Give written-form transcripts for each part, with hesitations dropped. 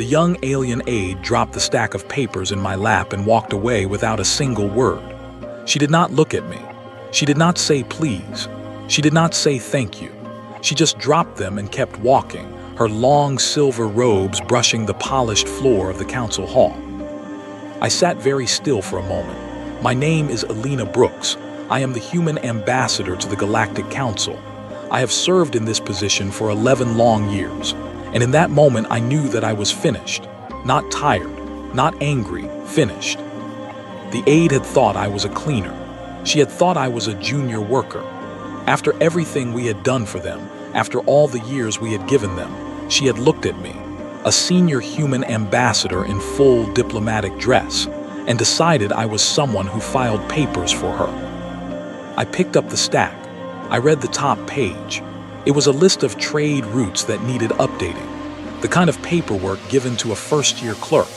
The young alien aide dropped the stack of papers in my lap and walked away without a single word. She did not look at me. She did not say please. She did not say thank you. She just dropped them and kept walking, her long silver robes brushing the polished floor of the council hall. I sat very still for a moment. My name is Alina Brooks. I am the human ambassador to the Galactic Council. I have served in this position for 11 long years, and in that moment I knew that I was finished. Not tired, not angry, finished. The aide had thought I was a cleaner. She had thought I was a junior worker. After everything we had done for them, after all the years we had given them, she had looked at me, a senior human ambassador in full diplomatic dress, and decided I was someone who filed papers for her. I picked up the stack. I read the top page. It was a list of trade routes that needed updating, the kind of paperwork given to a first-year clerk.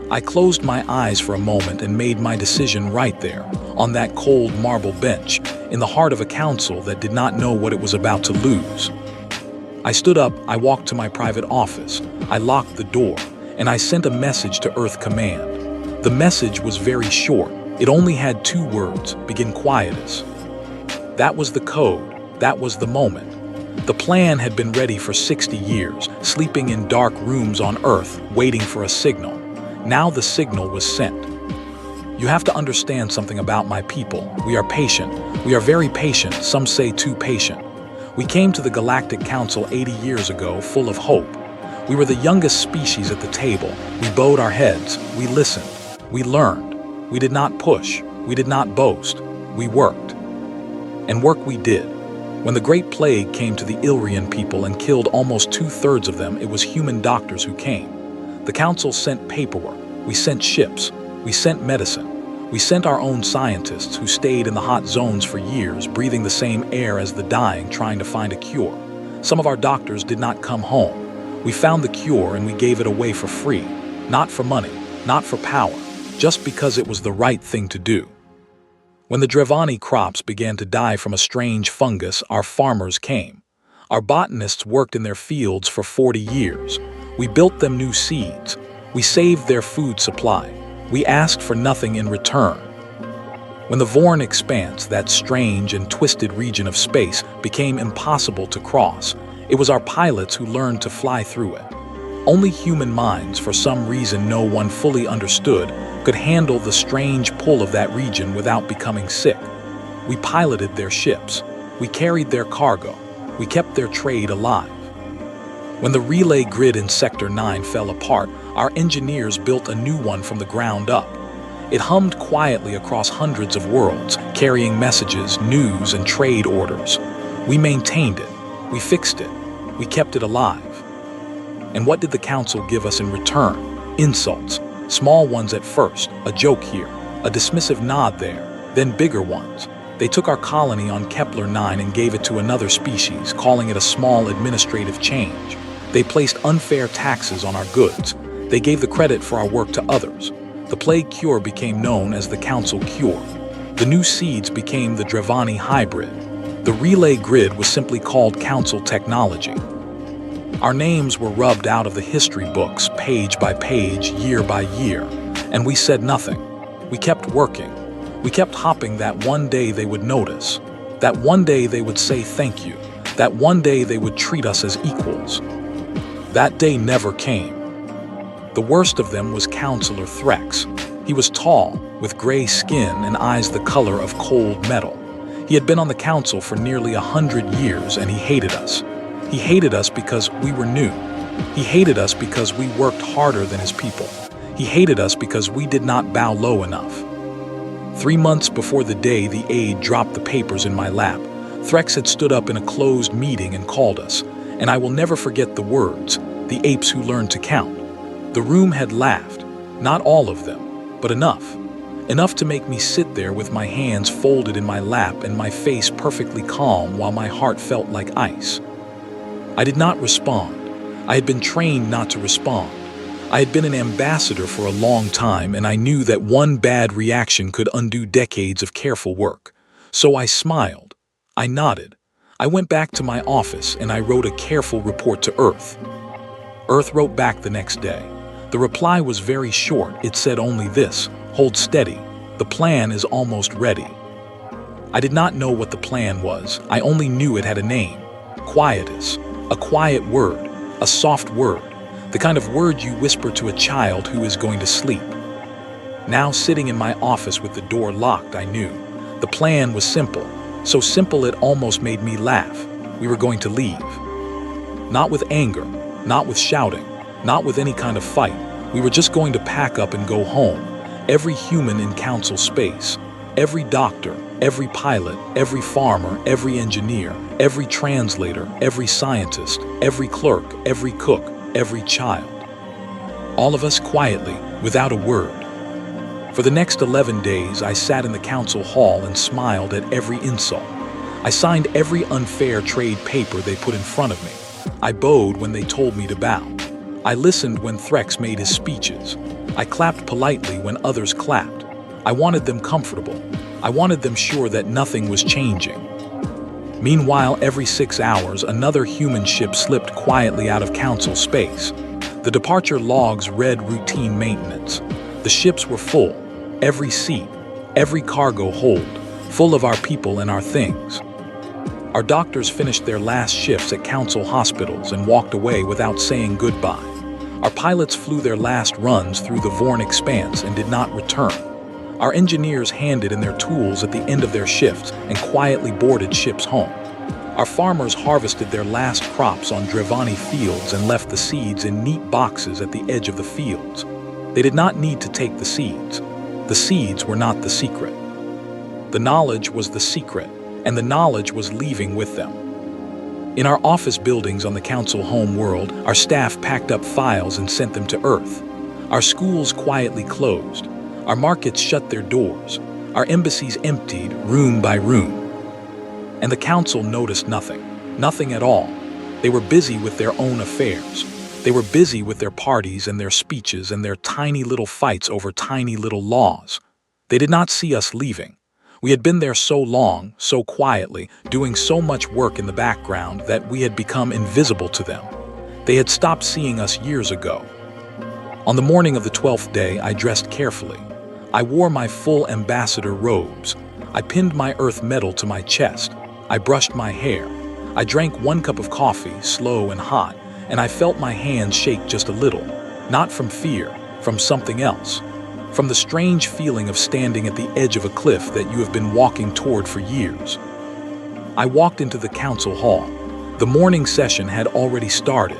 I closed my eyes for a moment and made my decision right there, on that cold marble bench, in the heart of a council that did not know what it was about to lose. I stood up, I walked to my private office, I locked the door, and I sent a message to Earth Command. The message was very short. It only had 2 words, begin quietus. That was the code. That was the moment. The plan had been ready for 60 years, sleeping in dark rooms on Earth, waiting for a signal. Now the signal was sent. You have to understand something about my people. We are patient. We are very patient, some say too patient. We came to the Galactic Council 80 years ago full of hope. We were the youngest species at the table. We bowed our heads. We listened. We learned. We did not push. We did not boast. We worked. And work we did. When the Great Plague came to the Ilrian people and killed almost 2/3 of them, it was human doctors who came. The Council sent paperwork. We sent ships. We sent medicine. We sent our own scientists who stayed in the hot zones for years, breathing the same air as the dying, trying to find a cure. Some of our doctors did not come home. We found the cure and we gave it away for free. Not for money, not for power, just because it was the right thing to do. When the Drevani crops began to die from a strange fungus, our farmers came. Our botanists worked in their fields for 40 years. We built them new seeds. We saved their food supply. We asked for nothing in return. When the Vorn expanse, that strange and twisted region of space, became impossible to cross, it was our pilots who learned to fly through it. Only human minds, for some reason no one fully understood, could handle the strange pull of that region without becoming sick. We piloted their ships. We carried their cargo. We kept their trade alive. When the relay grid in Sector 9 fell apart, our engineers built a new one from the ground up. It hummed quietly across hundreds of worlds, carrying messages, news, and trade orders. We maintained it. We fixed it. We kept it alive. And what did the Council give us in return? Insults. Small ones at first, a joke here, a dismissive nod there, then bigger ones. They took our colony on Kepler 9 and gave it to another species, calling it a small administrative change. They placed unfair taxes on our goods. They gave the credit for our work to others. The plague cure became known as the Council Cure. The new seeds became the Drevani hybrid. The relay grid was simply called Council Technology. Our names were rubbed out of the history books, page by page, year by year, and we said nothing. We kept working. We kept hoping that one day they would notice, that one day they would say thank you, that one day they would treat us as equals. That day never came. The worst of them was Counselor Threx. He was tall, with gray skin and eyes the color of cold metal. He had been on the council for nearly 100 years and he hated us. He hated us because we were new. He hated us because we worked harder than his people. He hated us because we did not bow low enough. 3 months before the day the aide dropped the papers in my lap, Threx had stood up in a closed meeting and called us, and I will never forget the words, the apes who learned to count. The room had laughed, not all of them, but enough. Enough to make me sit there with my hands folded in my lap and my face perfectly calm while my heart felt like ice. I did not respond. I had been trained not to respond. I had been an ambassador for a long time, and I knew that one bad reaction could undo decades of careful work. So I smiled. I nodded. I went back to my office and I wrote a careful report to Earth. Earth wrote back the next day. The reply was very short. It said only this: "Hold steady. The plan is almost ready." I did not know what the plan was. I only knew it had a name: quietus. A quiet word, a soft word, the kind of word you whisper to a child who is going to sleep. Now, sitting in my office with the door locked, I knew. The plan was simple, so simple it almost made me laugh. We were going to leave. Not with anger, not with shouting, not with any kind of fight. We were just going to pack up and go home. Every human in council space, every doctor, every pilot, every farmer, every engineer, every translator, every scientist, every clerk, every cook, every child. All of us quietly, without a word. For the next 11 days, I sat in the council hall and smiled at every insult. I signed every unfair trade paper they put in front of me. I bowed when they told me to bow. I listened when Threx made his speeches. I clapped politely when others clapped. I wanted them comfortable. I wanted them sure that nothing was changing. Meanwhile, every 6 hours, another human ship slipped quietly out of council space. The departure logs read routine maintenance. The ships were full, every seat, every cargo hold, full of our people and our things. Our doctors finished their last shifts at council hospitals and walked away without saying goodbye. Our pilots flew their last runs through the Vorn expanse and did not return. Our engineers handed in their tools at the end of their shifts and quietly boarded ships home. Our farmers harvested their last crops on Drevani fields and left the seeds in neat boxes at the edge of the fields. They did not need to take the seeds. The seeds were not the secret. The knowledge was the secret, and the knowledge was leaving with them. In our office buildings on the council home world, our staff packed up files and sent them to Earth. Our schools quietly closed. Our markets shut their doors. Our embassies emptied, room by room. And the council noticed nothing. Nothing at all. They were busy with their own affairs. They were busy with their parties and their speeches and their tiny little fights over tiny little laws. They did not see us leaving. We had been there so long, so quietly, doing so much work in the background that we had become invisible to them. They had stopped seeing us years ago. On the morning of the 12th day, I dressed carefully. I wore my full ambassador robes. I pinned my Earth medal to my chest. I brushed my hair. I drank 1 cup of coffee, slow and hot, and I felt my hands shake just a little, not from fear, from something else, from the strange feeling of standing at the edge of a cliff that you have been walking toward for years. I walked into the council hall. The morning session had already started.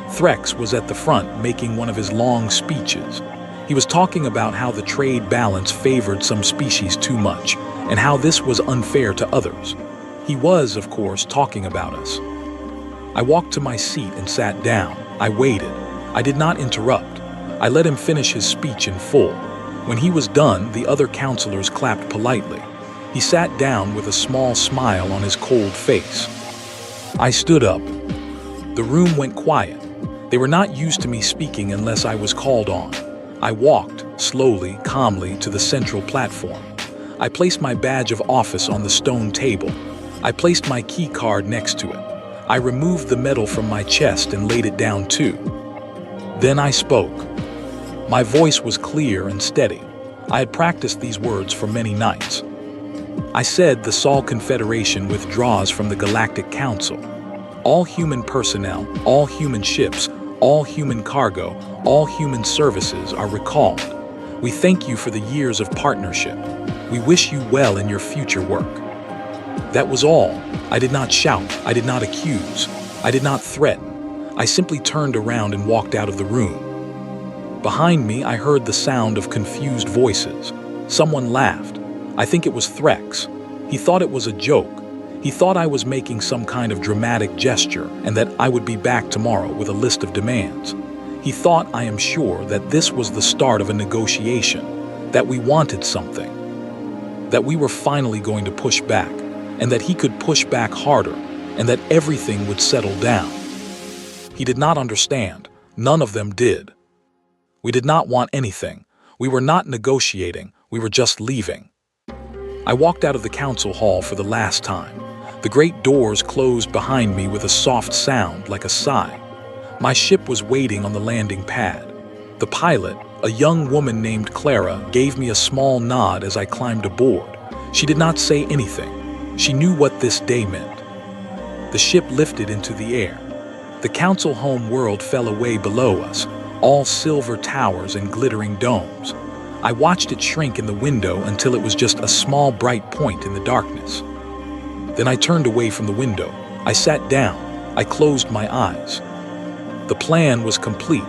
Threx was at the front making one of his long speeches. He was talking about how the trade balance favored some species too much, and how this was unfair to others. He was, of course, talking about us. I walked to my seat and sat down. I waited. I did not interrupt. I let him finish his speech in full. When he was done, the other counselors clapped politely. He sat down with a small smile on his cold face. I stood up. The room went quiet. They were not used to me speaking unless I was called on. I walked, slowly, calmly, to the central platform. I placed my badge of office on the stone table. I placed my key card next to it. I removed the medal from my chest and laid it down too. Then I spoke. My voice was clear and steady. I had practiced these words for many nights. I said the Sol Confederation withdraws from the Galactic Council. All human personnel, all human ships, all human cargo, all human services are recalled. We thank you for the years of partnership. We wish you well in your future work. That was all. I did not shout. I did not accuse. I did not threaten. I simply turned around and walked out of the room. Behind me, I heard the sound of confused voices. Someone laughed. I think it was Threx. He thought it was a joke. He thought I was making some kind of dramatic gesture and that I would be back tomorrow with a list of demands. He thought, I am sure, that this was the start of a negotiation, that we wanted something, that we were finally going to push back, and that he could push back harder, and that everything would settle down. He did not understand. None of them did. We did not want anything. We were not negotiating. We were just leaving. I walked out of the council hall for the last time. The great doors closed behind me with a soft sound like a sigh. My ship was waiting on the landing pad. The pilot, a young woman named Clara, gave me a small nod as I climbed aboard. She did not say anything. She knew what this day meant. The ship lifted into the air. The council home world fell away below us, all silver towers and glittering domes. I watched it shrink in the window until it was just a small bright point in the darkness. Then I turned away from the window. I sat down. I closed my eyes. The plan was complete.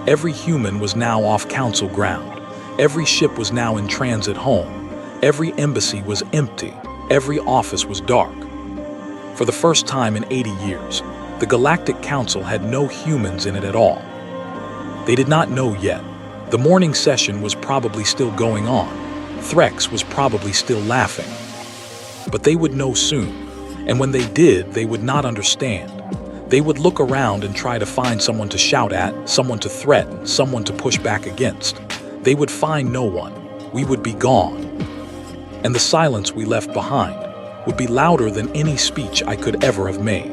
Every human was now off council ground. Every ship was now in transit home. Every embassy was empty. Every office was dark. For the first time in 80 years, the Galactic Council had no humans in it at all. They did not know yet. The morning session was probably still going on. Threx was probably still laughing. But they would know soon, and when they did, they would not understand. They would look around and try to find someone to shout at, someone to threaten, someone to push back against. They would find no one. We would be gone. And the silence we left behind would be louder than any speech I could ever have made.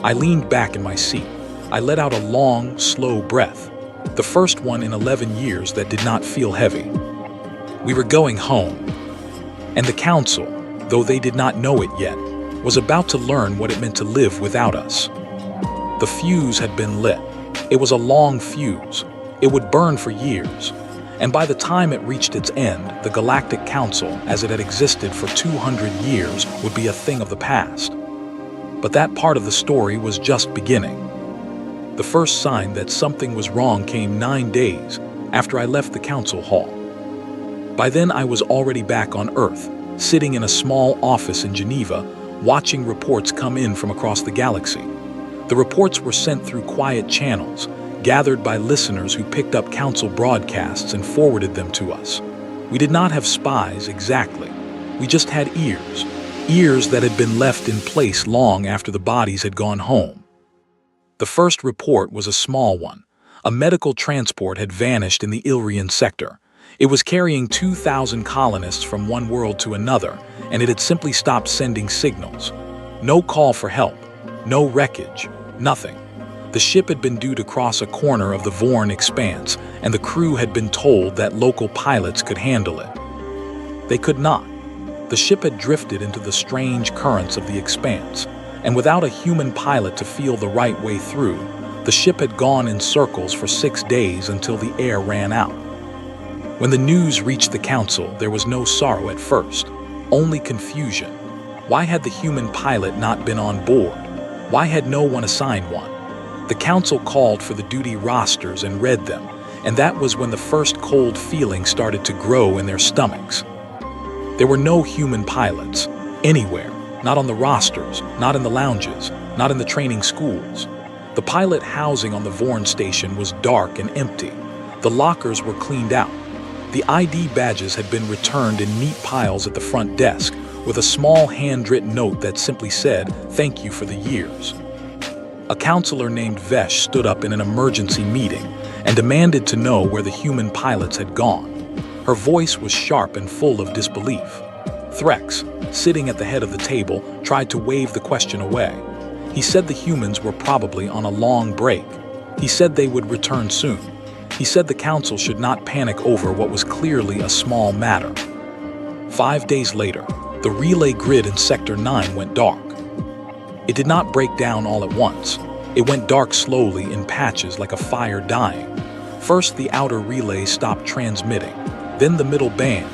I leaned back in my seat. I let out a long, slow breath, the first one in 11 years that did not feel heavy. We were going home, and the council, though they did not know it yet, was about to learn what it meant to live without us. The fuse had been lit. It was a long fuse. It would burn for years. And by the time it reached its end, the Galactic Council, as it had existed for 200 years, would be a thing of the past. But that part of the story was just beginning. The first sign that something was wrong came 9 days after I left the council hall. By then I was already back on Earth, sitting in a small office in Geneva, watching reports come in from across the galaxy. The reports were sent through quiet channels, gathered by listeners who picked up council broadcasts and forwarded them to us. We did not have spies exactly. We just had ears. Ears that had been left in place long after the bodies had gone home. The first report was a small one. A medical transport had vanished in the Ilrian sector. It was carrying 2,000 colonists from one world to another, and it had simply stopped sending signals. No call for help, no wreckage, nothing. The ship had been due to cross a corner of the Vorn expanse, and the crew had been told that local pilots could handle it. They could not. The ship had drifted into the strange currents of the expanse, and without a human pilot to feel the right way through, the ship had gone in circles for 6 days until the air ran out. When the news reached the council, there was no sorrow at first, only confusion. Why had the human pilot not been on board? Why had no one assigned one? The council called for the duty rosters and read them, and that was when the first cold feeling started to grow in their stomachs. There were no human pilots, anywhere, not on the rosters, not in the lounges, not in the training schools. The pilot housing on the Vorn station was dark and empty. The lockers were cleaned out. The ID badges had been returned in neat piles at the front desk, with a small handwritten note that simply said, "Thank you for the years." A counselor named Vesh stood up in an emergency meeting and demanded to know where the human pilots had gone. Her voice was sharp and full of disbelief. Threx, sitting at the head of the table, tried to wave the question away. He said the humans were probably on a long break. He said they would return soon. He said the council should not panic over what was clearly a small matter. 5 days later, the relay grid in Sector 9 went dark. It did not break down all at once. It went dark slowly in patches like a fire dying. First, the outer relay stopped transmitting, then the middle band,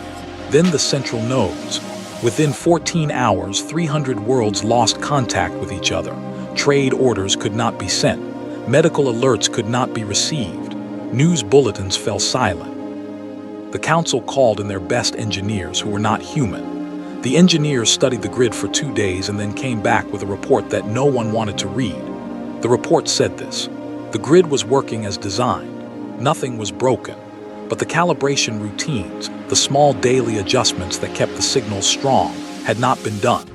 then the central nodes. Within 14 hours, 300 worlds lost contact with each other. Trade orders could not be sent. Medical alerts could not be received. News bulletins fell silent. The council called in their best engineers who were not human. The engineers studied the grid for 2 days and then came back with a report that no one wanted to read. The report said this: the grid was working as designed. Nothing was broken. But the calibration routines, the small daily adjustments that kept the signals strong, had not been done.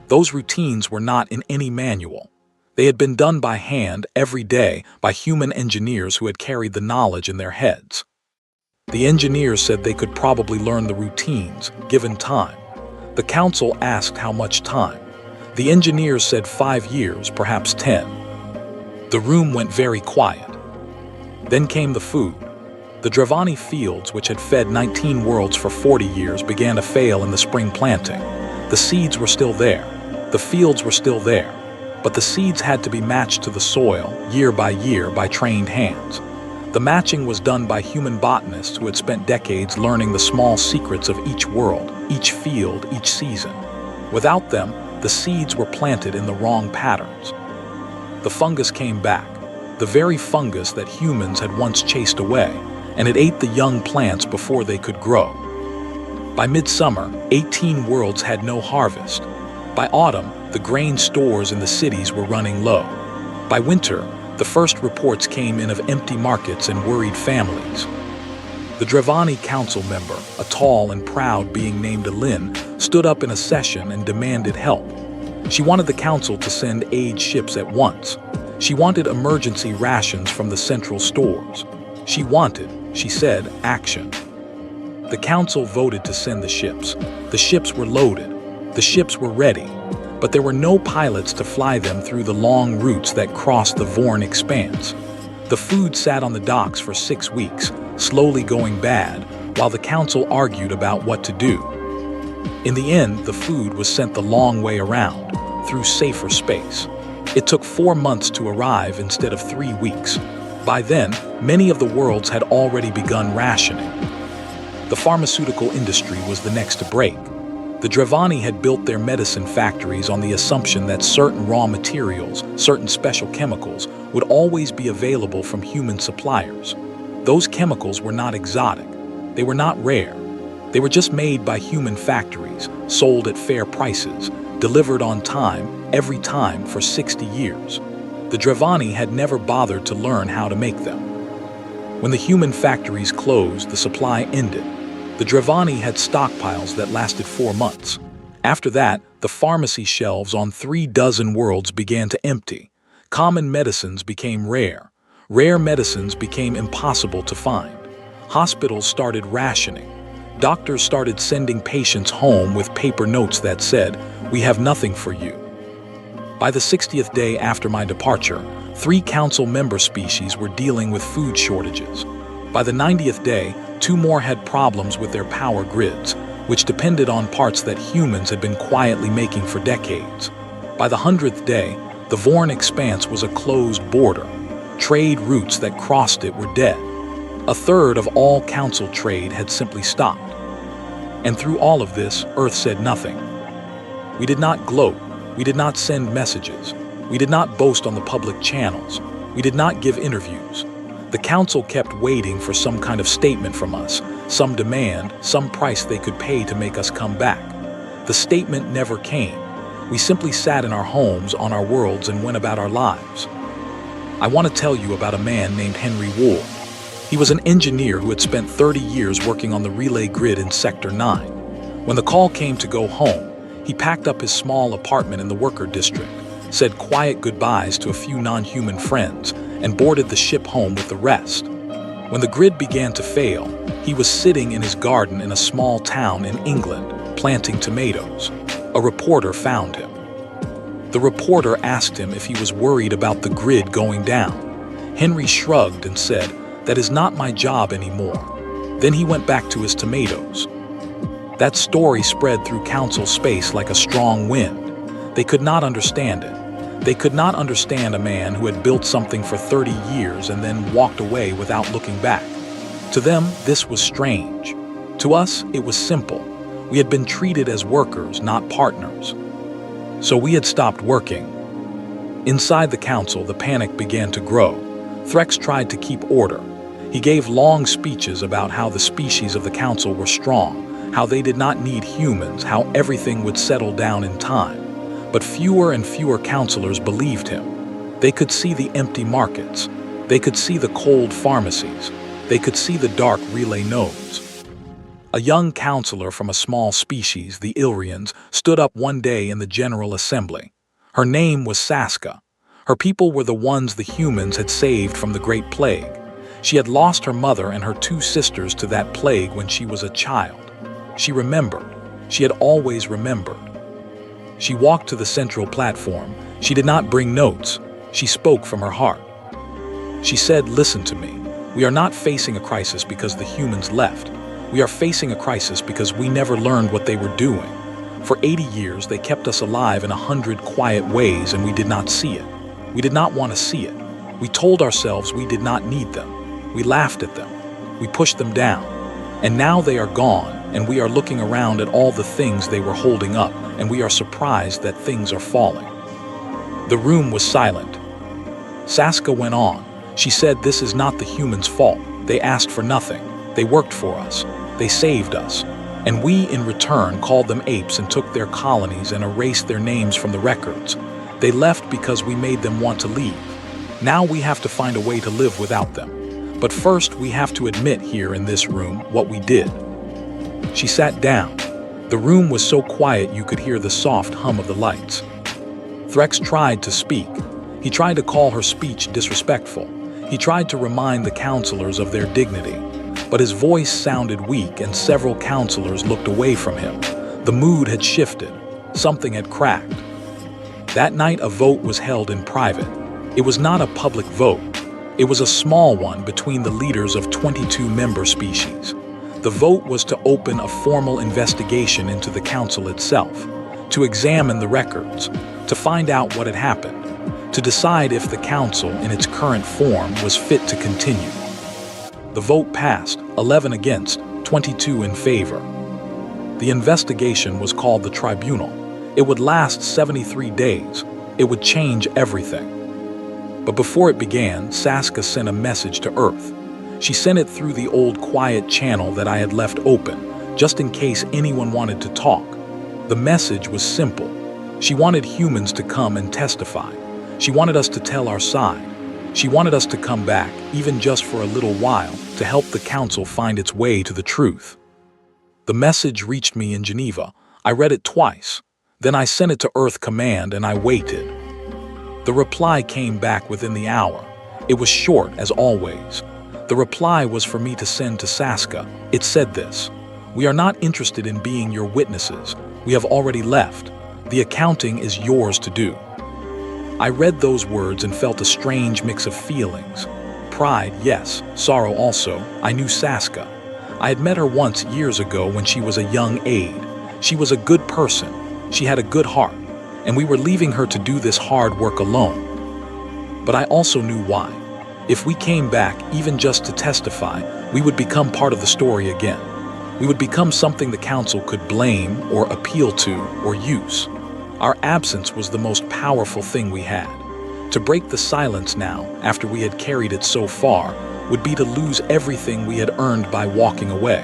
Those routines were not in any manual. They had been done by hand every day by human engineers who had carried the knowledge in their heads. The engineers said they could probably learn the routines, given time. The council asked how much time. The engineers said 5 years, perhaps 10. The room went very quiet. Then came the food. The Dravani fields, which had fed 19 worlds for 40 years, began to fail in the spring planting. The seeds were still there. The fields were still there. But the seeds had to be matched to the soil, year by trained hands. The matching was done by human botanists who had spent decades learning the small secrets of each world, each field, each season. Without them, the seeds were planted in the wrong patterns. The fungus came back, the very fungus that humans had once chased away, and it ate the young plants before they could grow. By midsummer, 18 worlds had no harvest. By autumn, the grain stores in the cities were running low. By winter, the first reports came in of empty markets and worried families. The Dravani council member, a tall and proud being named Alin, stood up in a session and demanded help. She wanted the council to send aid ships at once. She wanted emergency rations from the central stores. She wanted, she said, action. The council voted to send the ships. The ships were loaded. The ships were ready. But there were no pilots to fly them through the long routes that crossed the Vorn expanse. The food sat on the docks for 6 weeks, slowly going bad, while the council argued about what to do. In the end, the food was sent the long way around, through safer space. It took 4 months to arrive instead of 3 weeks. By then, many of the worlds had already begun rationing. The pharmaceutical industry was the next to break. The Dravani had built their medicine factories on the assumption that certain raw materials, certain special chemicals, would always be available from human suppliers. Those chemicals were not exotic. They were not rare. They were just made by human factories, sold at fair prices, delivered on time, every time for 60 years. The Dravani had never bothered to learn how to make them. When the human factories closed, the supply ended. The Dravani had stockpiles that lasted 4 months. After that, the pharmacy shelves on 3 dozen worlds began to empty. Common medicines became rare. Rare medicines became impossible to find. Hospitals started rationing. Doctors started sending patients home with paper notes that said, "We have nothing for you." By the 60th day after my departure, 3 council member species were dealing with food shortages. By the 90th day, 2 more had problems with their power grids, which depended on parts that humans had been quietly making for decades. By the 100th day, the Vorn expanse was a closed border. Trade routes that crossed it were dead. A third of all council trade had simply stopped. And through all of this, Earth said nothing. We did not gloat. We did not send messages. We did not boast on the public channels. We did not give interviews. The council kept waiting for some kind of statement from us, some demand, some price they could pay to make us come back. The statement never came. We simply sat in our homes, on our worlds, and went about our lives. I want to tell you about a man named Henry Ward. He was an engineer who had spent 30 years working on the relay grid in Sector 9. When the call came to go home, he packed up his small apartment in the worker district, said quiet goodbyes to a few non-human friends, and boarded the ship home with the rest. When the grid began to fail, he was sitting in his garden in a small town in England, planting tomatoes. A reporter found him. The reporter asked him if he was worried about the grid going down. Henry shrugged and said, "That is not my job anymore." Then he went back to his tomatoes. That story spread through council space like a strong wind. They could not understand it. They could not understand a man who had built something for 30 years and then walked away without looking back. To them, this was strange. To us, it was simple. We had been treated as workers, not partners. So we had stopped working. Inside the council, the panic began to grow. Threx tried to keep order. He gave long speeches about how the species of the council were strong, how they did not need humans, how everything would settle down in time. But fewer and fewer councillors believed him. They could see the empty markets. They could see the cold pharmacies. They could see the dark relay nodes. A young councillor from a small species, the Ilrians, stood up one day in the General Assembly. Her name was Saska. Her people were the ones the humans had saved from the Great Plague. She had lost her mother and her 2 sisters to that plague when she was a child. She remembered. She had always remembered. She walked to the central platform. She did not bring notes. She spoke from her heart. She said, "Listen to me. We are not facing a crisis because the humans left. We are facing a crisis because we never learned what they were doing. For 80 years, they kept us alive in 100 quiet ways, and we did not see it. We did not want to see it. We told ourselves we did not need them. We laughed at them. We pushed them down. And now they are gone, and we are looking around at all the things they were holding up, and we are surprised that things are falling. The room was silent. Saskia went on. She said, "This is not the humans' fault. They asked for nothing. They worked for us. They saved us. And we, in return, called them apes and took their colonies and erased their names from the records. They left because we made them want to leave. Now we have to find a way to live without them. But first, we have to admit here in this room what we did." She sat down. The room was so quiet you could hear the soft hum of the lights. Threx tried to speak. He tried to call her speech disrespectful. He tried to remind the counselors of their dignity. But his voice sounded weak, and several counselors looked away from him. The mood had shifted. Something had cracked. That night, a vote was held in private. It was not a public vote. It was a small one between the leaders of 22 member species. The vote was to open a formal investigation into the council itself, to examine the records, to find out what had happened, to decide if the council in its current form was fit to continue. The vote passed, 11 against, 22 in favor. The investigation was called the tribunal. It would last 73 days. It would change everything. But before it began, Saskia sent a message to Earth. She sent it through the old quiet channel that I had left open, just in case anyone wanted to talk. The message was simple. She wanted humans to come and testify. She wanted us to tell our side. She wanted us to come back, even just for a little while, to help the council find its way to the truth. The message reached me in Geneva. I read it twice. Then I sent it to Earth Command, and I waited. The reply came back within the hour. It was short, as always. The reply was for me to send to Saskia. It said this: "We are not interested in being your witnesses. We have already left. The accounting is yours to do." I read those words and felt a strange mix of feelings. Pride, yes. Sorrow also. I knew Saskia. I had met her once years ago when she was a young aide. She was a good person. She had a good heart. And we were leaving her to do this hard work alone. But I also knew why. If we came back, even just to testify, we would become part of the story again. We would become something the council could blame or appeal to or use. Our absence was the most powerful thing we had. To break the silence now, after we had carried it so far, would be to lose everything we had earned by walking away.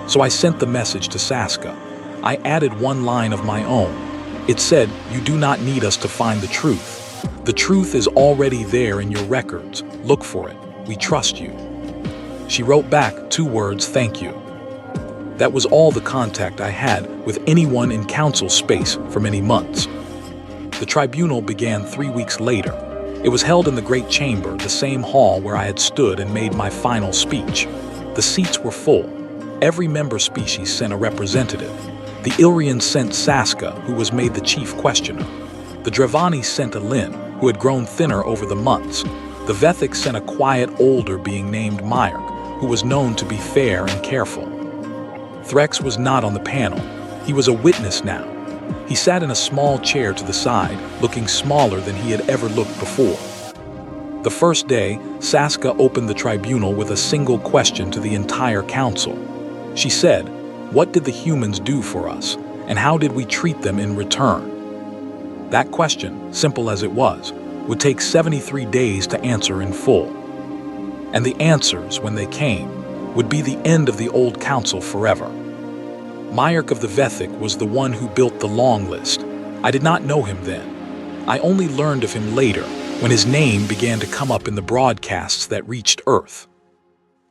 So I sent the message to Saskia. I added one line of my own. It said, "You do not need us to find the truth. The truth is already there in your records. Look for it. We trust you." She wrote back 2 words, "Thank you." That was all the contact I had with anyone in council space for many months. The tribunal began 3 weeks later. It was held in the Great Chamber, the same hall where I had stood and made my final speech. The seats were full. Every member species sent a representative. The Ilrians sent Saskia, who was made the chief questioner. The Drevani sent a Lin, who had grown thinner over the months. The Vethic sent a quiet older being named Myrk, who was known to be fair and careful. Threx was not on the panel. He was a witness now. He sat in a small chair to the side, looking smaller than he had ever looked before. The first day, Saskia opened the tribunal with a single question to the entire council. She said, "What did the humans do for us, and how did we treat them in return?" That question, simple as it was, would take 73 days to answer in full. And the answers, when they came, would be the end of the old council forever. Myrk of the Vethic was the one who built the long list. I did not know him then. I only learned of him later, when his name began to come up in the broadcasts that reached Earth.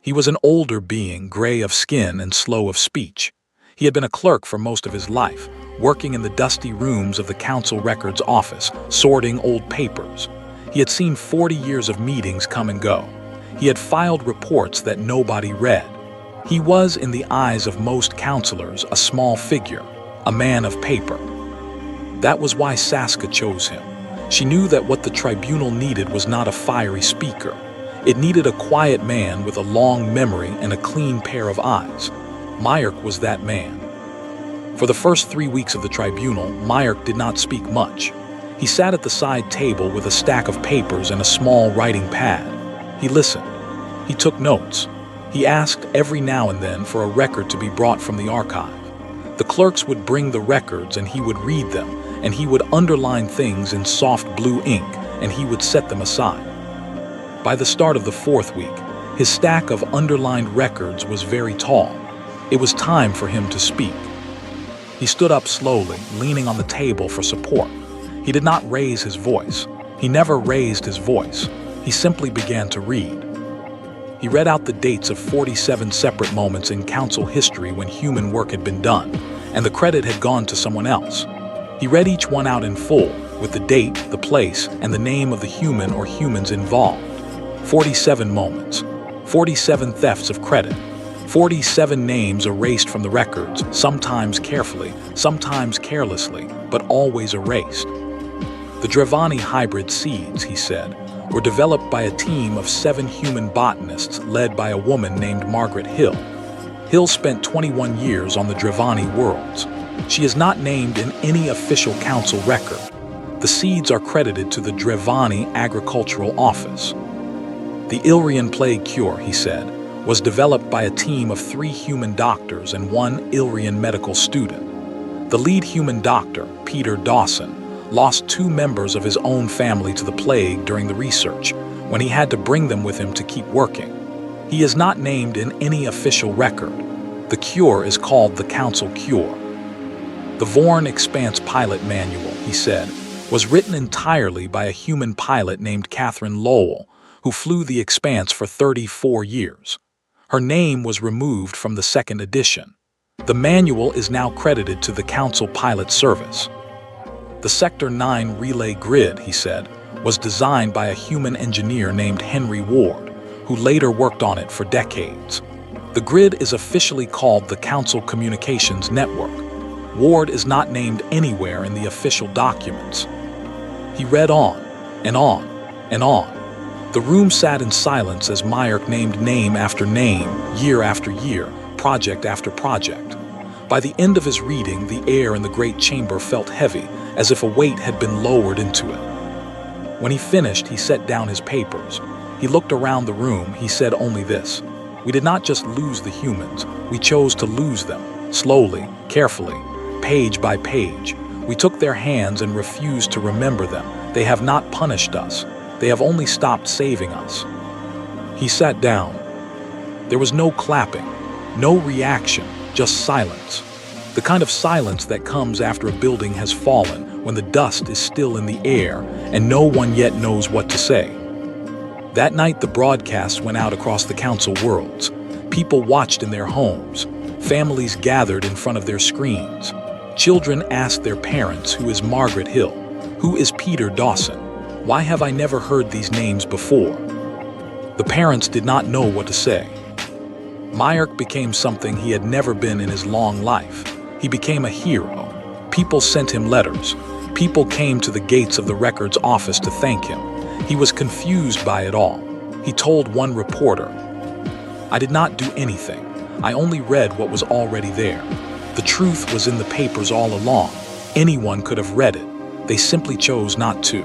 He was an older being, gray of skin and slow of speech. He had been a clerk for most of his life, working in the dusty rooms of the council records office, sorting old papers. He had seen 40 years of meetings come and go. He had filed reports that nobody read. He was, in the eyes of most counselors, a small figure, a man of paper. That was why Saskia chose him. She knew that what the tribunal needed was not a fiery speaker. It needed a quiet man with a long memory and a clean pair of eyes. Myrick was that man. For the first 3 weeks of the tribunal, Myrick did not speak much. He sat at the side table with a stack of papers and a small writing pad. He listened. He took notes. He asked every now and then for a record to be brought from the archive. The clerks would bring the records and he would read them, and he would underline things in soft blue ink, and he would set them aside. By the start of the 4th week, his stack of underlined records was very tall. It was time for him to speak. He stood up slowly, leaning on the table for support. He did not raise his voice. He never raised his voice. He simply began to read. He read out the dates of 47 separate moments in council history when human work had been done, and the credit had gone to someone else. He read each one out in full, with the date, the place, and the name of the human or humans involved. 47 moments, 47 thefts of credit, 47 names erased from the records, sometimes carefully, sometimes carelessly, but always erased. The Drevani hybrid seeds, he said, were developed by a team of 7 human botanists led by a woman named Margaret Hill. Hill spent 21 years on the Drevani worlds. She is not named in any official council record. The seeds are credited to the Drevani Agricultural Office. The Illyrian plague cure, he said, was developed by a team of 3 human doctors and 1 Illyrian medical student. The lead human doctor, Peter Dawson, lost 2 members of his own family to the plague during the research, when he had to bring them with him to keep working. He is not named in any official record. The cure is called the Council Cure. The Vorn Expanse Pilot Manual, he said, was written entirely by a human pilot named Catherine Lowell, who flew the Expanse for 34 years. Her name was removed from the 2nd edition. The manual is now credited to the Council Pilot Service. The Sector 9 relay grid, he said, was designed by a human engineer named Henry Ward, who later worked on it for decades. The grid is officially called the Council Communications Network. Ward is not named anywhere in the official documents. He read on, and on, and on. The room sat in silence as Myrick named name after name, year after year, project after project. By the end of his reading, the air in the great chamber felt heavy, as if a weight had been lowered into it. When he finished, he set down his papers. He looked around the room. He said only this: "We did not just lose the humans, we chose to lose them, slowly, carefully, page by page. We took their hands and refused to remember them. They have not punished us. They have only stopped saving us." He sat down. There was no clapping, no reaction, just silence. The kind of silence that comes after a building has fallen, when the dust is still in the air and no one yet knows what to say. That night the broadcasts went out across the council worlds. People watched in their homes. Families gathered in front of their screens. Children asked their parents, "Who is Margaret Hill? Who is Peter Dawson? Why have I never heard these names before?" The parents did not know what to say. Myrick became something he had never been in his long life. He became a hero. People sent him letters. People came to the gates of the records office to thank him. He was confused by it all. He told one reporter, "I did not do anything. I only read what was already there. The truth was in the papers all along. Anyone could have read it. They simply chose not to."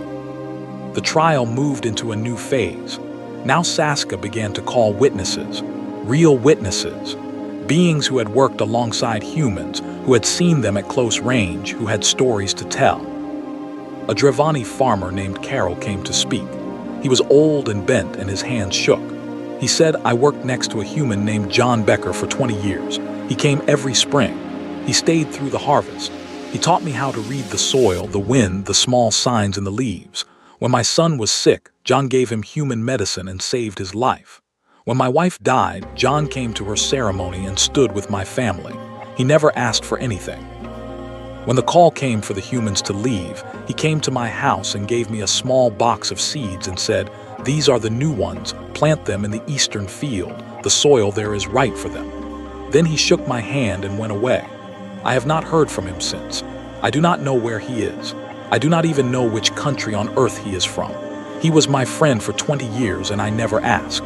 The trial moved into a new phase. Now Saska began to call witnesses, real witnesses, beings who had worked alongside humans, who had seen them at close range, who had stories to tell. A Drevani farmer named Carol came to speak. He was old and bent and his hands shook. He said, "I worked next to a human named John Becker for 20 years. He came every spring. He stayed through the harvest. He taught me how to read the soil, the wind, the small signs in the leaves. When my son was sick, John gave him human medicine and saved his life. When my wife died, John came to her ceremony and stood with my family. He never asked for anything. When the call came for the humans to leave, he came to my house and gave me a small box of seeds and said, 'These are the new ones. Plant them in the eastern field. The soil there is right for them.' Then he shook my hand and went away. I have not heard from him since. I do not know where he is. I do not even know which country on earth he is from. He was my friend for 20 years and I never asked.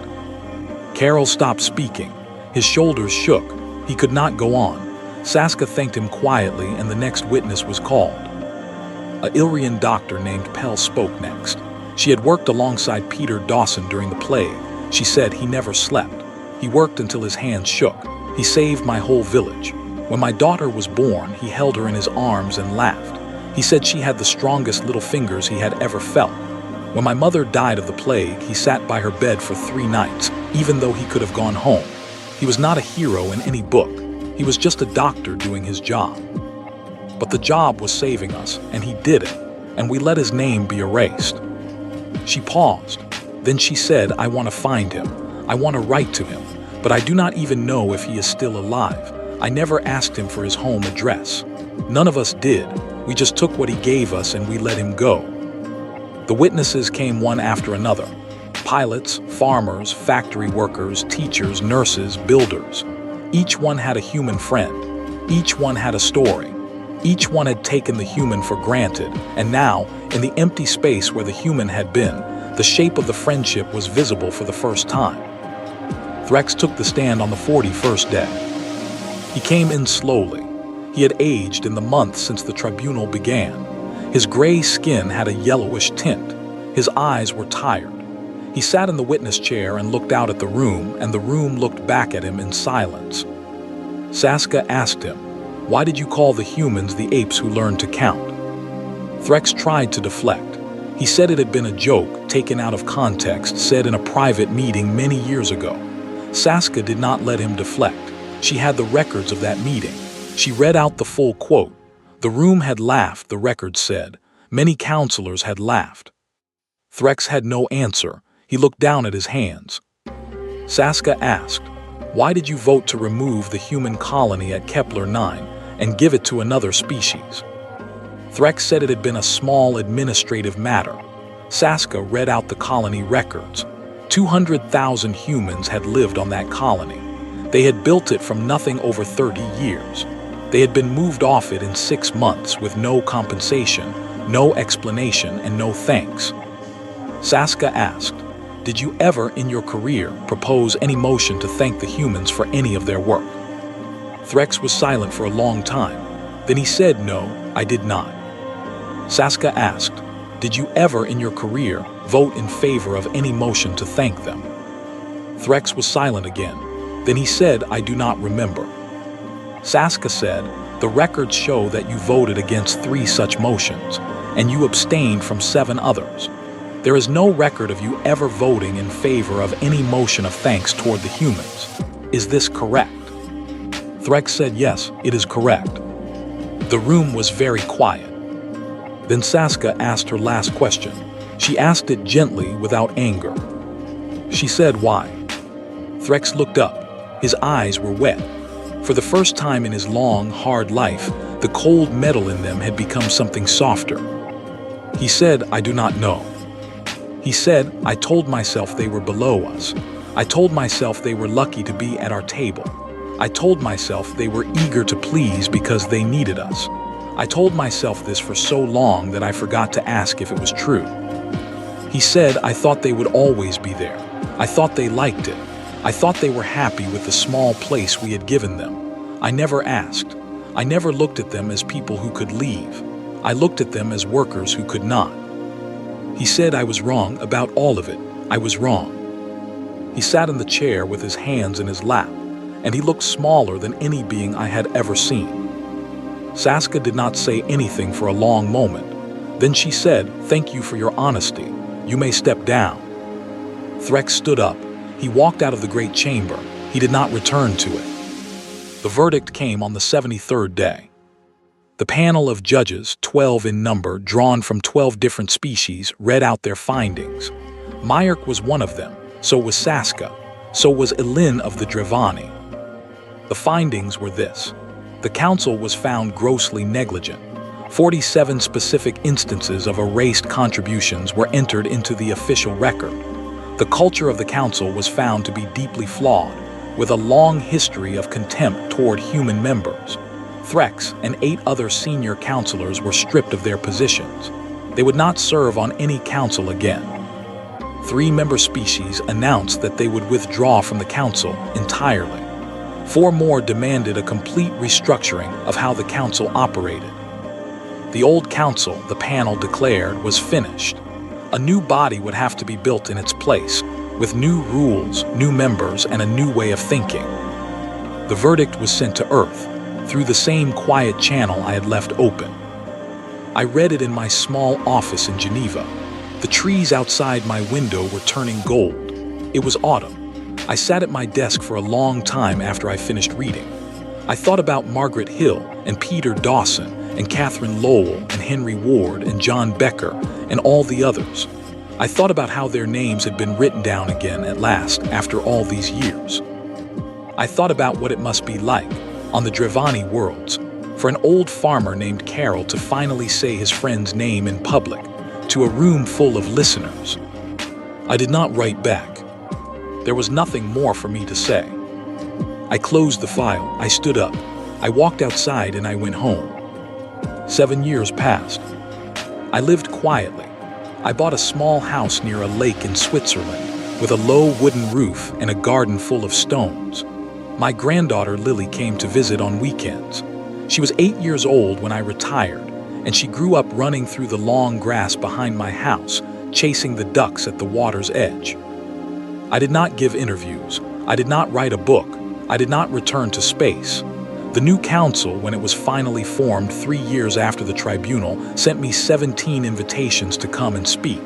Carol stopped speaking. His shoulders shook. He could not go on. Saska thanked him quietly and the next witness was called. A Illyrian doctor named Pell spoke next. She had worked alongside Peter Dawson during the plague. She said he never slept. He worked until his hands shook. He saved my whole village. When my daughter was born, he held her in his arms and laughed. He said she had the strongest little fingers he had ever felt. When my mother died of the plague, he sat by her bed for 3 nights, even though he could have gone home. He was not a hero in any book. He was just a doctor doing his job. But the job was saving us, and he did it, and we let his name be erased. She paused. Then she said, I want to find him. I want to write to him, but I do not even know if he is still alive. I never asked him for his home address. None of us did. We just took what he gave us and we let him go. The witnesses came one after another. Pilots, farmers, factory workers, teachers, nurses, builders. Each one had a human friend. Each one had a story. Each one had taken the human for granted, and now, in the empty space where the human had been, the shape of the friendship was visible for the first time. Threx took the stand on the 41st day. He came in slowly. He had aged in the months since the tribunal began. His gray skin had a yellowish tint. His eyes were tired. He sat in the witness chair and looked out at the room, and the room looked back at him in silence. Saska asked him, "Why did you call the humans the apes who learned to count?" Threx tried to deflect. He said it had been a joke, taken out of context, said in a private meeting many years ago. Saska did not let him deflect. She had the records of that meeting. She read out the full quote. The room had laughed, the record said. Many counselors had laughed. Threx had no answer. He looked down at his hands. Saska asked, "Why did you vote to remove the human colony at Kepler 9 and give it to another species?" Threx said it had been a small administrative matter. Saska read out the colony records. 200,000 humans had lived on that colony. They had built it from nothing over 30 years. They had been moved off it in 6 months with no compensation, no explanation, and no thanks. Saska asked, "Did you ever in your career propose any motion to thank the humans for any of their work?" Threx was silent for a long time. Then he said, "No, I did not." Saska asked, "Did you ever in your career vote in favor of any motion to thank them?" Threx was silent again. Then he said, "I do not remember." Saska said, "The records show that you voted against 3 such motions, and you abstained from 7 others. There is no record of you ever voting in favor of any motion of thanks toward the humans. Is this correct?" Threx said, "Yes, it is correct." The room was very quiet. Then Saska asked her last question. She asked it gently, without anger. She said, "Why?" Threx looked up. His eyes were wet. For the first time in his long, hard life, the cold metal in them had become something softer. He said, "I do not know." He said, "I told myself they were below us. I told myself they were lucky to be at our table. I told myself they were eager to please because they needed us. I told myself this for so long that I forgot to ask if it was true." He said, "I thought they would always be there. I thought they liked it. I thought they were happy with the small place we had given them. I never asked. I never looked at them as people who could leave. I looked at them as workers who could not." He said, "I was wrong about all of it. I was wrong." He sat in the chair with his hands in his lap, and he looked smaller than any being I had ever seen. Saska did not say anything for a long moment. Then she said, "Thank you for your honesty. You may step down." Threx stood up. He walked out of the great chamber. He did not return to it. The verdict came on the 73rd day. The panel of judges, 12 in number, drawn from 12 different species, read out their findings. Myerk was one of them, so was Saska, so was Elin of the Drevani. The findings were this. The council was found grossly negligent. 47 specific instances of erased contributions were entered into the official record. The culture of the council was found to be deeply flawed, with a long history of contempt toward human members. Threx and 8 other senior counselors were stripped of their positions. They would not serve on any council again. 3 member species announced that they would withdraw from the council entirely. 4 more demanded a complete restructuring of how the council operated. The old council, the panel declared, was finished. A new body would have to be built in its place, with new rules, new members, and a new way of thinking. The verdict was sent to Earth, through the same quiet channel I had left open. I read it in my small office in Geneva. The trees outside my window were turning gold. It was autumn. I sat at my desk for a long time after I finished reading. I thought about Margaret Hill and Peter Dawson and Catherine Lowell and Henry Ward and John Becker and all the others. I thought about how their names had been written down again at last after all these years. I thought about what it must be like, on the Drevani worlds, for an old farmer named Carol to finally say his friend's name in public, to a room full of listeners. I did not write back. There was nothing more for me to say. I closed the file, I stood up, I walked outside and I went home. 7 years passed. I lived quietly. I bought a small house near a lake in Switzerland, with a low wooden roof and a garden full of stones. My granddaughter Lily came to visit on weekends. She was 8 years old when I retired, and she grew up running through the long grass behind my house, chasing the ducks at the water's edge. I did not give interviews. I did not write a book. I did not return to space. The new council, when it was finally formed 3 years after the tribunal, sent me 17 invitations to come and speak.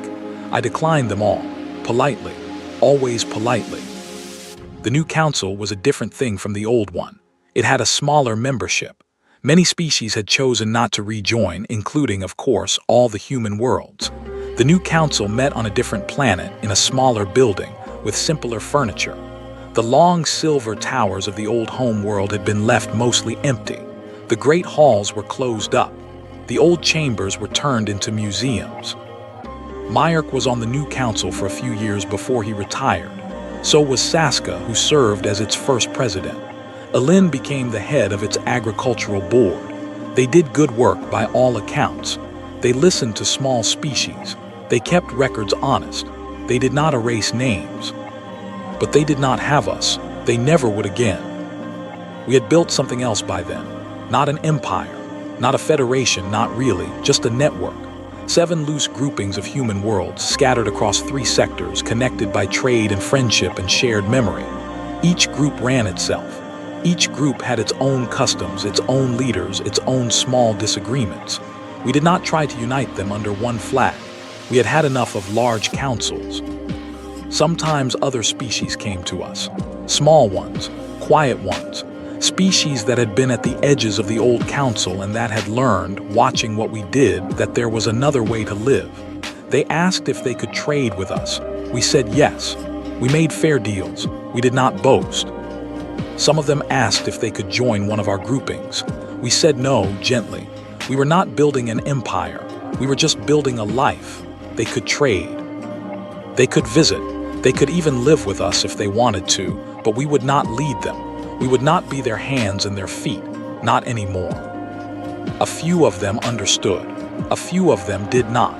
I declined them all, politely, always politely. The new council was a different thing from the old one. It had a smaller membership. Many species had chosen not to rejoin, including, of course, all the human worlds. The new council met on a different planet in a smaller building with simpler furniture. The long silver towers of the old home world had been left mostly empty. The great halls were closed up. The old chambers were turned into museums. Mayerk was on the new council for a few years before he retired. So was Saska, who served as its first president. Alin became the head of its agricultural board. They did good work by all accounts. They listened to small species. They kept records honest. They did not erase names. But they did not have us. They never would again. We had built something else by then. Not an empire, not a federation, not really, just a network. 7 loose groupings of human worlds scattered across 3 sectors, connected by trade and friendship and shared memory. Each group ran itself. Each group had its own customs, its own leaders, its own small disagreements. We did not try to unite them under one flag. We had had enough of large councils. Sometimes other species came to us. Small ones, quiet ones. Species that had been at the edges of the old council and that had learned, watching what we did, that there was another way to live. They asked if they could trade with us. We said yes. We made fair deals. We did not boast. Some of them asked if they could join one of our groupings. We said no, gently. We were not building an empire. We were just building a life. They could trade. They could visit. They could even live with us if they wanted to, but we would not lead them. We would not be their hands and their feet, not anymore. A few of them understood. A few of them did not.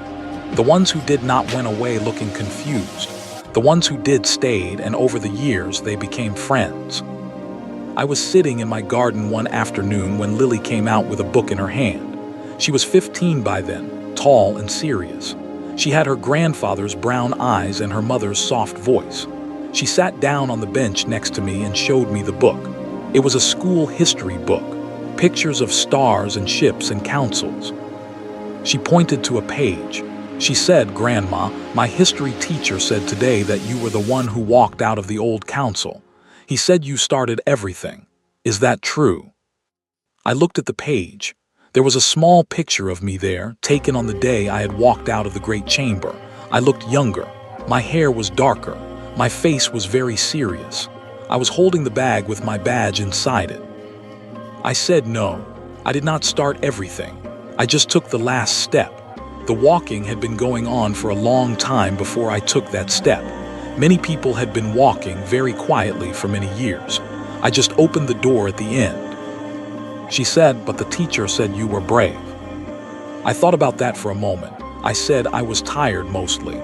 The ones who did not went away looking confused. The ones who did stayed, and over the years they became friends. I was sitting in my garden one afternoon when Lily came out with a book in her hand. She was 15 by then, tall and serious. She had her grandfather's brown eyes and her mother's soft voice. She sat down on the bench next to me and showed me the book. It was a school history book, pictures of stars and ships and councils. She pointed to a page. She said, "Grandma, my history teacher said today that you were the one who walked out of the old council. He said you started everything. Is that true?" I looked at the page. There was a small picture of me there, taken on the day I had walked out of the great chamber. I looked younger. My hair was darker. My face was very serious. I was holding the bag with my badge inside it. I said no. I did not start everything. I just took the last step. The walking had been going on for a long time before I took that step. Many people had been walking very quietly for many years. I just opened the door at the end. She said, "But the teacher said you were brave." I thought about that for a moment. I said I was tired mostly.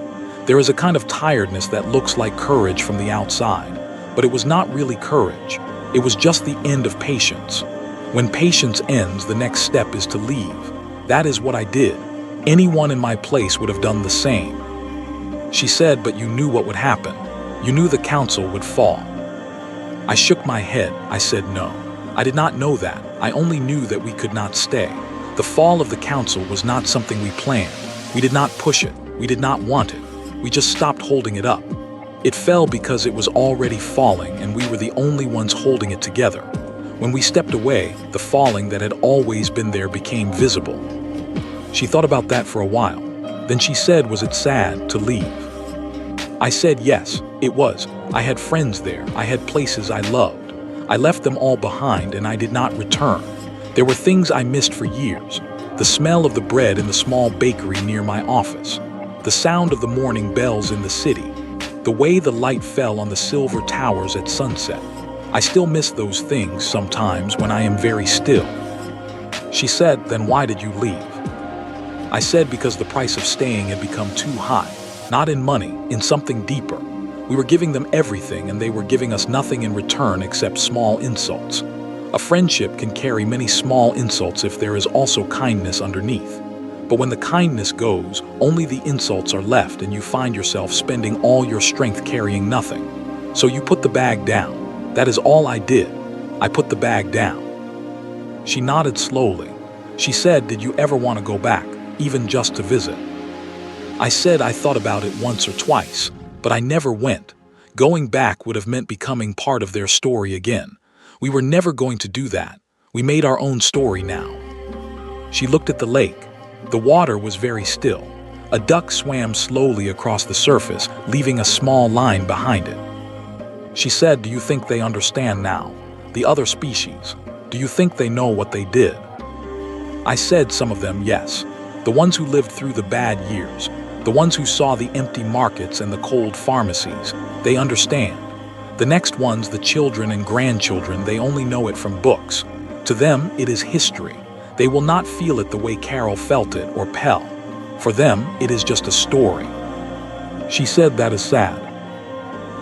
There is a kind of tiredness that looks like courage from the outside, but it was not really courage. It was just the end of patience. When patience ends, the next step is to leave. That is what I did. Anyone in my place would have done the same. She said, but you knew what would happen. You knew the council would fall. I shook my head. I said no. I did not know that. I only knew that we could not stay. The fall of the council was not something we planned. We did not push it. We did not want it. We just stopped holding it up. It fell because it was already falling, and we were the only ones holding it together. When we stepped away, the falling that had always been there became visible. She thought about that for a while. Then she said, was it sad to leave? I said yes, it was. I had friends there. I had places I loved. I left them all behind, and I did not return. There were things I missed for years. The smell of the bread in the small bakery near my office. The sound of the morning bells in the city. The way the light fell on the silver towers at sunset. I still miss those things sometimes when I am very still. She said, then why did you leave? I said because the price of staying had become too high. Not in money, in something deeper. We were giving them everything, and they were giving us nothing in return except small insults. A friendship can carry many small insults if there is also kindness underneath. But when the kindness goes, only the insults are left, and you find yourself spending all your strength carrying nothing. So you put the bag down. That is all I did. I put the bag down. She nodded slowly. She said, did you ever want to go back, even just to visit? I said I thought about it once or twice, but I never went. Going back would have meant becoming part of their story again. We were never going to do that. We made our own story now. She looked at the lake. The water was very still. A duck swam slowly across the surface, leaving a small line behind it. She said, do you think they understand now? The other species. Do you think they know what they did? I said some of them, yes. The ones who lived through the bad years. The ones who saw the empty markets and the cold pharmacies. They understand. The next ones, the children and grandchildren, they only know it from books. To them, it is history. They will not feel it the way Carol felt it or Pell. For them, it is just a story. She said that is sad.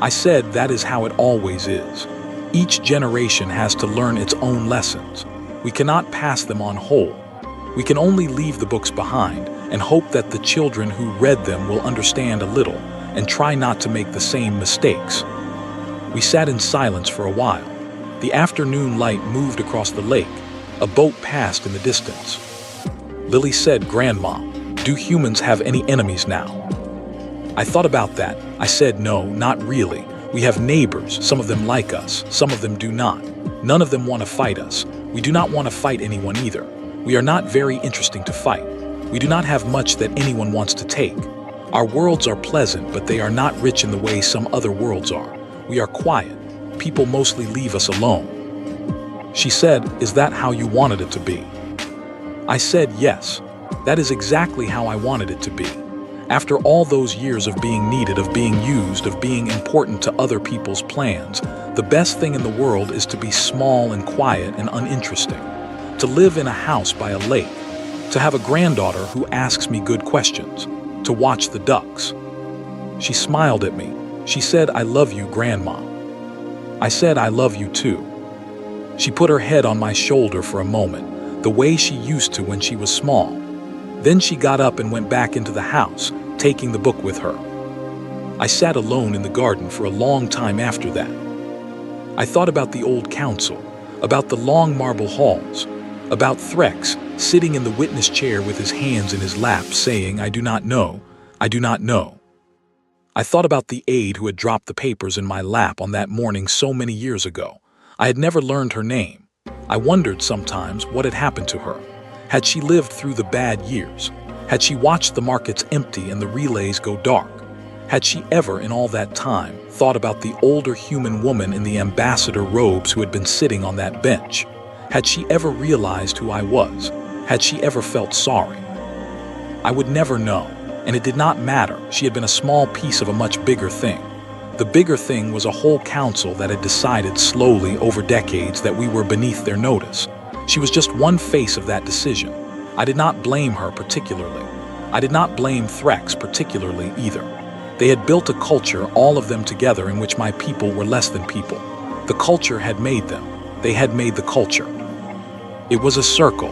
I said that is how it always is. Each generation has to learn its own lessons. We cannot pass them on whole. We can only leave the books behind and hope that the children who read them will understand a little and try not to make the same mistakes. We sat in silence for a while. The afternoon light moved across the lake. A boat passed in the distance. Lily said, Grandma, do humans have any enemies now? I thought about that. I said, no, not really. We have neighbors, some of them like us, some of them do not. None of them want to fight us. We do not want to fight anyone either. We are not very interesting to fight. We do not have much that anyone wants to take. Our worlds are pleasant, but they are not rich in the way some other worlds are. We are quiet. People mostly leave us alone. She said, is that how you wanted it to be? I said, yes. That is exactly how I wanted it to be. After all those years of being needed, of being used, of being important to other people's plans, the best thing in the world is to be small and quiet and uninteresting. To live in a house by a lake. To have a granddaughter who asks me good questions. To watch the ducks. She smiled at me. She said, I love you, Grandma. I said, I love you too. She put her head on my shoulder for a moment, the way she used to when she was small. Then she got up and went back into the house, taking the book with her. I sat alone in the garden for a long time after that. I thought about the old council, about the long marble halls, about Threx sitting in the witness chair with his hands in his lap saying, I do not know, I do not know. I thought about the aide who had dropped the papers in my lap on that morning so many years ago. I had never learned her name. I wondered sometimes what had happened to her. Had she lived through the bad years? Had she watched the markets empty and the relays go dark? Had she ever in all that time thought about the older human woman in the ambassador robes who had been sitting on that bench? Had she ever realized who I was? Had she ever felt sorry? I would never know, and it did not matter. She had been a small piece of a much bigger thing. The bigger thing was a whole council that had decided slowly over decades that we were beneath their notice. She was just one face of that decision. I did not blame her particularly. I did not blame Threx particularly either. They had built a culture, all of them together, in which my people were less than people. The culture had made them. They had made the culture. It was a circle,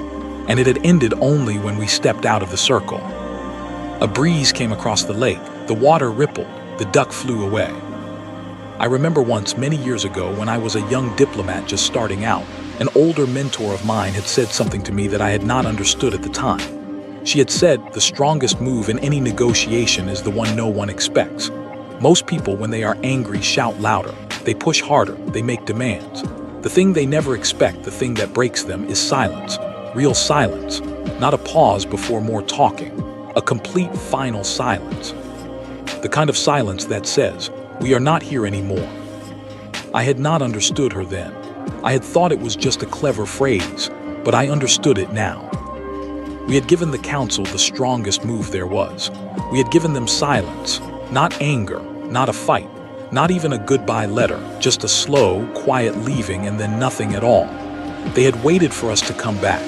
and it had ended only when we stepped out of the circle. A breeze came across the lake, the water rippled, the duck flew away. I remember once, many years ago, when I was a young diplomat just starting out, an older mentor of mine had said something to me that I had not understood at the time. She had said, the strongest move in any negotiation is the one no one expects. Most people, when they are angry, shout louder. They push harder. They make demands. The thing they never expect, the thing that breaks them, is silence. Real silence. Not a pause before more talking. A complete final silence. The kind of silence that says, we are not here anymore. I had not understood her then. I had thought it was just a clever phrase, but I understood it now. We had given the council the strongest move there was. We had given them silence, not anger, not a fight, not even a goodbye letter, just a slow, quiet leaving and then nothing at all. They had waited for us to come back.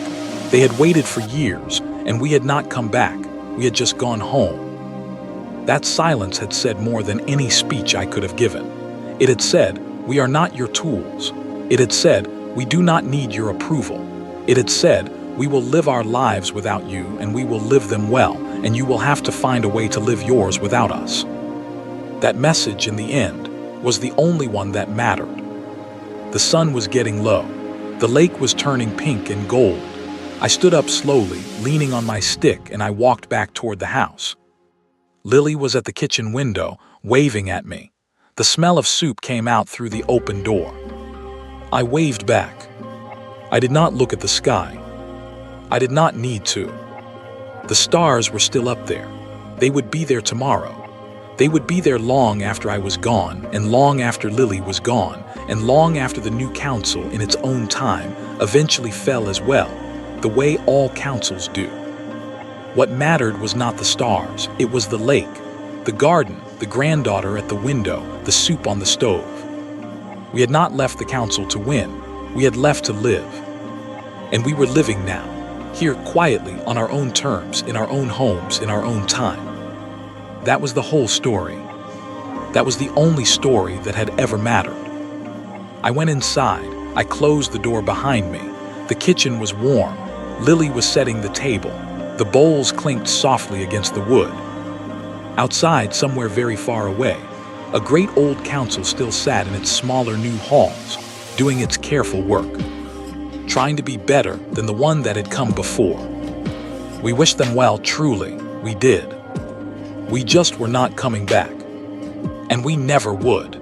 They had waited for years, and we had not come back. We had just gone home. That silence had said more than any speech I could have given. It had said, we are not your tools. It had said, we do not need your approval. It had said, we will live our lives without you, and we will live them well, and you will have to find a way to live yours without us. That message, in the end, was the only one that mattered. The sun was getting low. The lake was turning pink and gold. I stood up slowly, leaning on my stick, and I walked back toward the house. Lily was at the kitchen window, waving at me. The smell of soup came out through the open door. I waved back. I did not look at the sky. I did not need to. The stars were still up there. They would be there tomorrow. They would be there long after I was gone, and long after Lily was gone, and long after the new council, in its own time, eventually fell as well, the way all councils do. What mattered was not the stars, it was the lake, the garden, the granddaughter at the window, the soup on the stove. We had not left the council to win, we had left to live. And we were living now. Here quietly, on our own terms, in our own homes, in our own time. That was the whole story. That was the only story that had ever mattered. I went inside. I closed the door behind me. The kitchen was warm. Lily was setting the table. The bowls clinked softly against the wood. Outside, somewhere very far away, a great old council still sat in its smaller new halls, doing its careful work, trying to be better than the one that had come before. We wished them well, truly, we did. We just were not coming back. And we never would.